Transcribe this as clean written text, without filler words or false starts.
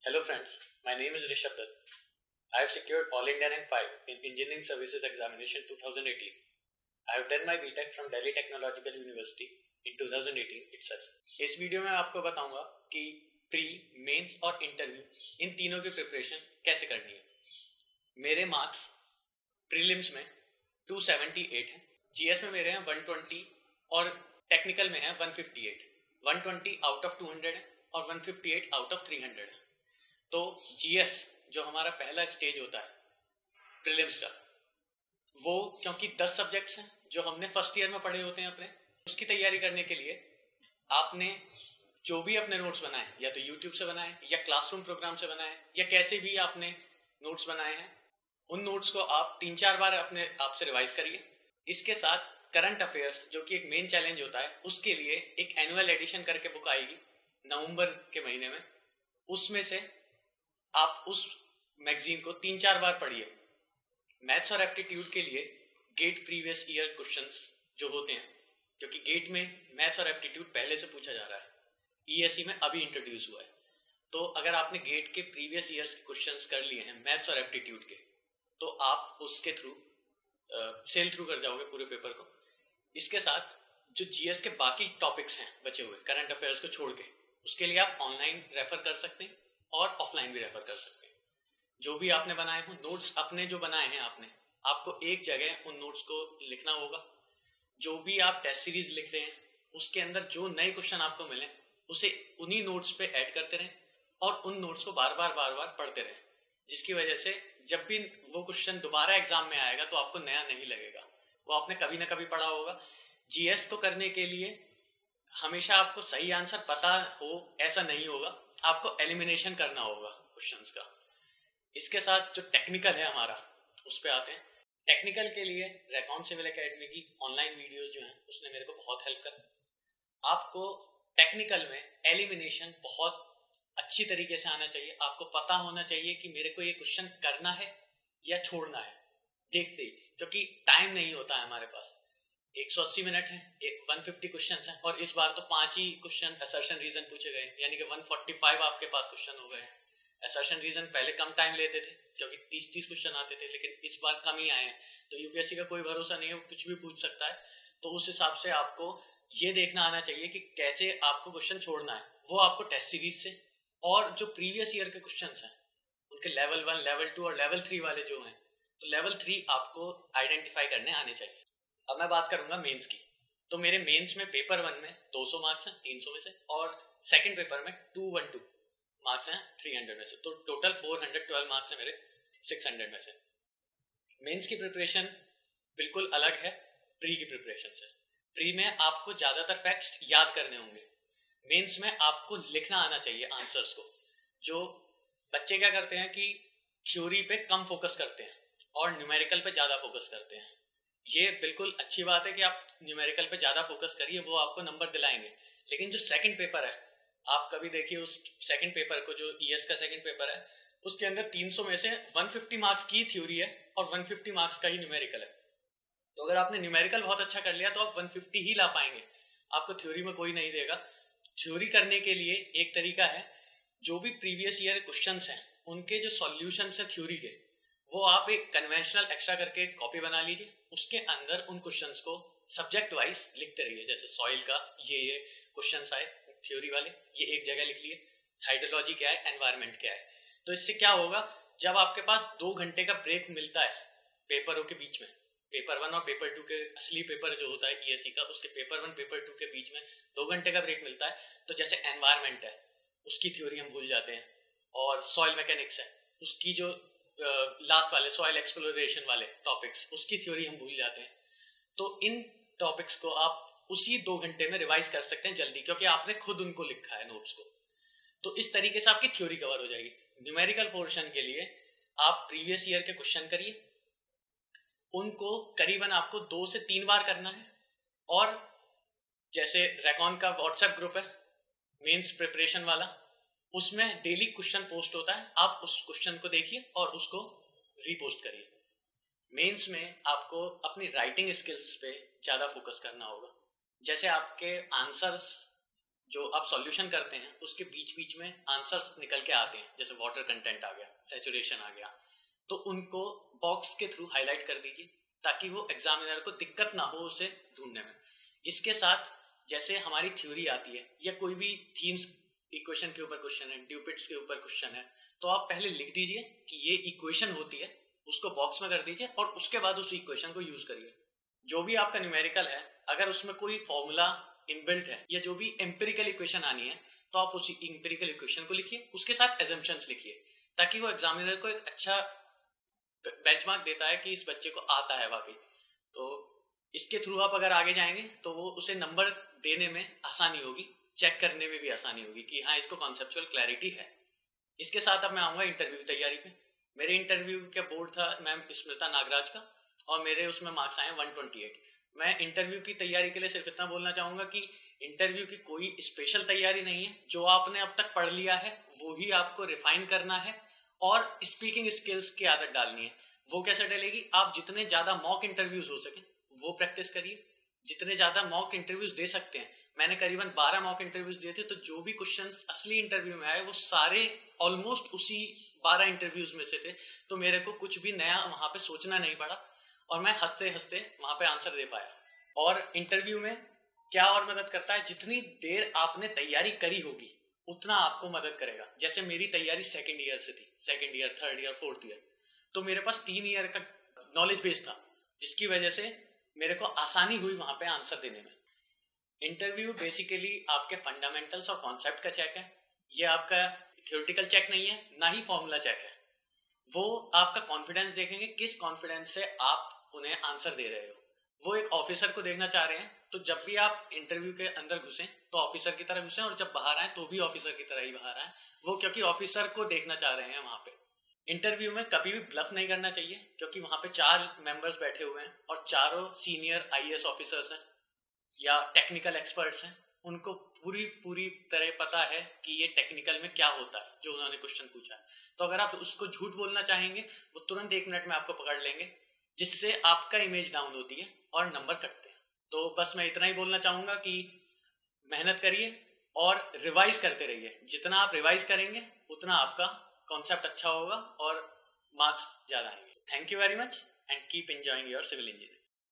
Hello friends, my name is Rishabh Dutt. I have secured All India Rank 5 in Engineering Services Examination 2018. I have done my BTech from Delhi Technological University in 2018 itself. इस video में आपको बताऊंगा कि pre, mains और interview in तीनों की preparation कैसे करनी है। मेरे मार्क्स प्रीलिम्स में 278 हैं, जीएस में मेरे हैं 120 और टेक्निकल में है 158। 120 आउट ऑफ 200 है और 158 आउट ऑफ 300 है। तो जीएस जो हमारा पहला स्टेज होता है प्रीलिम्स का, वो क्योंकि 10 सब्जेक्ट्स हैं जो हमने फर्स्ट ईयर में पढ़े होते हैं अपने, उसकी तैयारी करने के लिए आपने जो भी अपने नोट्स बनाए या तो यूट्यूब से बनाए या क्लासरूम प्रोग्राम से बनाए या कैसे भी आपने नोट्स बनाए हैं, उन नोट्स को आप 3-4 बार अपने आप से रिवाइज करिए। इसके साथ करंट अफेयर्स जो कि एक मेन चैलेंज होता है, उसके लिए एक एनुअल एडिशन करके बुक आएगी नवंबर के महीने में, उसमें से आप उस मैगजीन को 3-4 बार पढ़िए। मैथ्स और एप्टीट्यूड के लिए गेट प्रीवियस ईयर क्वेश्चंस जो होते हैं, क्योंकि गेट में मैथ्स और एप्टीट्यूड पहले से पूछा जा रहा है, ईएससी में अभी इंट्रोड्यूस हुआ है। तो अगर आपने गेट के प्रीवियस ईयर्स के क्वेश्चंस कर लिए हैं मैथ्स और एप्टीट्यूड के, तो आप उसके थ्रू सेल थ्रू कर जाओगे पूरे पेपर को। इसके साथ जो जीएस के बाकी टॉपिक्स हैं बचे हुए करंट अफेयर्स को छोड़ के, उसके लिए आप ऑनलाइन रेफर कर सकते हैं और ऑफलाइन भी रेफर कर सकते हैं। जो भी आपने बनाए हो नोट्स, अपने जो बनाए हैं आपको एक जगह उन नोट्स को लिखना होगा। जो भी आप टेस्ट सीरीज लिख रहे हैं उसके अंदर जो नए क्वेश्चन आपको मिले उसे उन्हीं नोट्स पे ऐड करते रहें और उन नोट्स को बार बार पढ़ते रहें, जिसकी वजह से जब भी वो क्वेश्चन दोबारा एग्जाम में आएगा तो आपको नया नहीं लगेगा, वो आपने कभी ना कभी पढ़ा होगा। जीएस को करने के लिए हमेशा आपको सही आंसर पता हो ऐसा नहीं होगा, आपको एलिमिनेशन करना होगा क्वेश्चंस का। इसके साथ जो टेक्निकल है हमारा, उस पे आते हैं। टेक्निकल के लिए रेकॉन सिविल एकेडमी की ऑनलाइन वीडियोस जो हैं उसने मेरे को बहुत हेल्प करा। आपको टेक्निकल में एलिमिनेशन बहुत अच्छी तरीके से आना चाहिए। आपको पता होना चाहिए कि मेरे को ये क्वेश्चन करना है या छोड़ना है देखते ही, क्योंकि टाइम नहीं होता है हमारे पास। 180 मिनट है, 150 क्वेश्चन है और इस बार तो 5 ही क्वेश्चन असर्शन रीजन पूछे गए, यानी कि 145 आपके पास क्वेश्चन हो गए हैं। असर्शन रीजन पहले कम टाइम लेते थे क्योंकि 30-30 क्वेश्चन आते थे, लेकिन इस बार कम ही आए हैं। तो यूपीएससी का कोई भरोसा नहीं है, कुछ भी पूछ सकता है। तो उस हिसाब से आपको ये देखना आना चाहिए कि कैसे आपको क्वेश्चन छोड़ना है। वो आपको टेस्ट सीरीज से और जो प्रीवियस ईयर के क्वेश्चन हैं उनके लेवल 1, लेवल 2 और लेवल 3 वाले जो हैं, तो लेवल 3 आपको आइडेंटिफाई करने आने चाहिए। अब मैं बात करूंगा मेंस की। तो मेरे मेंस में पेपर 1 में 200 मार्क्स हैं 300 में से, और सेकंड पेपर में 212 मार्क्स हैं 300 में से, तो टोटल 412 मार्क्स हैं मेरे 600 में से। मेंस की प्रिपरेशन बिल्कुल अलग है प्री की प्रिपरेशन से। प्री में आपको ज्यादातर फैक्ट्स याद करने होंगे, मेंस में आपको लिखना आना चाहिए आंसर्स को। जो बच्चे क्या करते हैं कि थ्योरी पे कम फोकस करते हैं और न्यूमेरिकल पे ज्यादा फोकस करते हैं। ये बिल्कुल अच्छी बात है कि आप न्यूमेरिकल पे ज्यादा फोकस करिए, वो आपको नंबर दिलाएंगे। लेकिन जो सेकंड पेपर है, आप कभी देखिए उस सेकंड पेपर को, जो ईएस का सेकंड पेपर है, उसके अंदर 300 में से 150 मार्क्स की थ्योरी है और 150 मार्क्स का ही न्यूमेरिकल है। तो अगर आपने न्यूमेरिकल बहुत अच्छा कर लिया तो आप 150 ही ला पाएंगे, आपको थ्योरी में कोई नहीं देगा। थ्योरी करने के लिए एक तरीका है, जो भी प्रीवियस ईयर क्वेश्चंस हैं उनके जो सॉल्यूशंस हैं थ्योरी के, वो आप एक कन्वेंशनल एक्स्ट्रा करके कॉपी बना लीजिए। उसके अंदर उन क्वेश्चंस को सब्जेक्ट वाइज लिखते रहिए। जैसे सॉइल का ये क्वेश्चंस आए थ्योरी वाले, ये एक जगह लिख लिए। हाइड्रोलॉजी क्या है, एनवायरमेंट क्या है। तो इससे क्या होगा, जब आपके पास 2 घंटे का ब्रेक मिलता है पेपरों के बीच में, पेपर 1 और पेपर 2 के असली पेपर जो होता है ईएससी का, उसके पेपर 1 पेपर 2 के बीच में 2 घंटे का ब्रेक मिलता है। तो जैसे एनवायरमेंट है उसकी थ्योरी हम भूल जाते हैं, और सॉइल मैकेनिक्स है उसकी जो लास्ट वाले सॉइल एक्सप्लोरेशन वाले टॉपिक्स, उसकी थ्योरी हम भूल जाते हैं। तो इन टॉपिक्स को आप उसी 2 घंटे में रिवाइज कर सकते हैं जल्दी, क्योंकि आपने खुद उनको लिखा है नोट्स को। तो इस तरीके से आपकी थ्योरी कवर हो जाएगी। न्यूमेरिकल पोर्शन के लिए आप प्रीवियस ईयर के क्वेश्चन करिए, उनको करीबन आपको 2 से 3 बार करना है। और जैसे रेकॉन का व्हाट्सएप ग्रुप है मेंस प्रिपरेशन वाला, उसमें डेली क्वेश्चन पोस्ट होता है, आप उस क्वेश्चन को देखिए और उसको रीपोस्ट करिए। मेंस में आपको अपनी राइटिंग स्किल्स पे ज्यादा फोकस करना होगा। जैसे आपके आंसर्स जो आप सॉल्यूशन करते हैं उसके बीच बीच में आंसर्स निकल के आते हैं, जैसे वाटर कंटेंट आ गया, सैचुरेशन आ गया, तो उनको बॉक्स के थ्रू हाईलाइट कर दीजिए ताकि वो एग्जामिनर को दिक्कत ना हो उसे ढूंढने में। इसके साथ जैसे हमारी थ्योरी आती है या कोई भी थीम्स इक्वेशन के ऊपर क्वेश्चन है, ड्यूपिट्स के ऊपर क्वेश्चन है, तो आप पहले लिख दीजिए कि ये इक्वेशन होती है, उसको बॉक्स में कर दीजिए और उसके बाद उस इक्वेशन को यूज करिए। जो भी आपका न्यूमेरिकल है, अगर उसमें कोई फॉर्मूला इनबिल्ट है या जो भी एम्पिरिकल इक्वेशन आनी है, तो आप उसी एम्पिरिकल इक्वेशन को लिखिए, उसके साथ एजम्पशंस लिखिए, ताकि वो एग्जामिनर को एक अच्छा बेंचमार्क देता है कि इस बच्चे को आता है वाकई। तो इसके थ्रू आप अगर आगे जाएंगे तो वो उसे नंबर देने में आसानी होगी, चेक करने में भी आसानी होगी कि हाँ इसको कॉन्सेप्चुअल क्लैरिटी है। इसके साथ अब मैं आऊँगा इंटरव्यू तैयारी पे। मेरे इंटरव्यू का बोर्ड था मैम स्मृता नागराज का और मेरे उसमें मार्क्स आए 128। मैं इंटरव्यू की तैयारी के लिए सिर्फ इतना बोलना चाहूँगा कि इंटरव्यू की कोई स्पेशल तैयारी नहीं है, जो आपने अब तक पढ़ लिया है वो ही आपको रिफाइन करना है और स्पीकिंग स्किल्स की आदत डालनी है। वो कैसे डलेगी? आप जितने ज़्यादा मॉक इंटरव्यूज हो सके वो प्रैक्टिस करिए, जितने ज़्यादा मॉक इंटरव्यूज दे सकते हैं। मैंने करीबन 12 मॉक इंटरव्यूज दिए थे, तो जो भी क्वेश्चंस असली इंटरव्यू में आए वो सारे ऑलमोस्ट उसी 12 इंटरव्यूज में से थे, तो मेरे को कुछ भी नया वहां पे सोचना नहीं पड़ा और मैं हंसते हंसते वहां पे आंसर दे पाया। और इंटरव्यू में क्या और मदद करता है, जितनी देर आपने तैयारी करी होगी उतना आपको मदद करेगा। जैसे मेरी तैयारी सेकेंड ईयर से थी, second year, third year, fourth year, तो मेरे पास 3 ईयर का नॉलेज बेस था, जिसकी वजह से मेरे को आसानी हुई वहां पे आंसर देने में। इंटरव्यू बेसिकली आपके फंडामेंटल्स और कॉन्सेप्ट का चेक है। ये आपका थ्योरेटिकल चेक नहीं है, ना ही फॉर्मूला चेक है। वो आपका कॉन्फिडेंस देखेंगे, किस कॉन्फिडेंस से आप उन्हें आंसर दे रहे हो। वो एक ऑफिसर को देखना चाह रहे हैं, तो जब भी आप इंटरव्यू के अंदर घुसें तो ऑफिसर की तरह घुसें, और जब बाहर आए तो भी ऑफिसर की तरह ही बाहर आए। वो क्योंकि ऑफिसर को देखना चाह रहे हैं वहां पे। इंटरव्यू में कभी भी ब्लफ नहीं करना चाहिए, क्योंकि वहां पे 4 मेंबर्स बैठे हुए हैं और चारों सीनियर आईएएस ऑफिसर्स हैं या टेक्निकल एक्सपर्ट्स हैं। उनको पूरी पूरी तरह पता है कि ये टेक्निकल में क्या होता है जो उन्होंने क्वेश्चन पूछा है। तो अगर आप उसको झूठ बोलना चाहेंगे, वो तुरंत 1 मिनट में आपको पकड़ लेंगे, जिससे आपका इमेज डाउन होती है और नंबर कटते हैं। तो बस मैं इतना ही बोलना चाहूंगा कि मेहनत करिए और रिवाइज करते रहिए। जितना आप रिवाइज करेंगे उतना आपका कॉन्सेप्ट अच्छा होगा और मार्क्स ज्यादा आएंगे। Thank you very much and keep enjoying your civil engineering.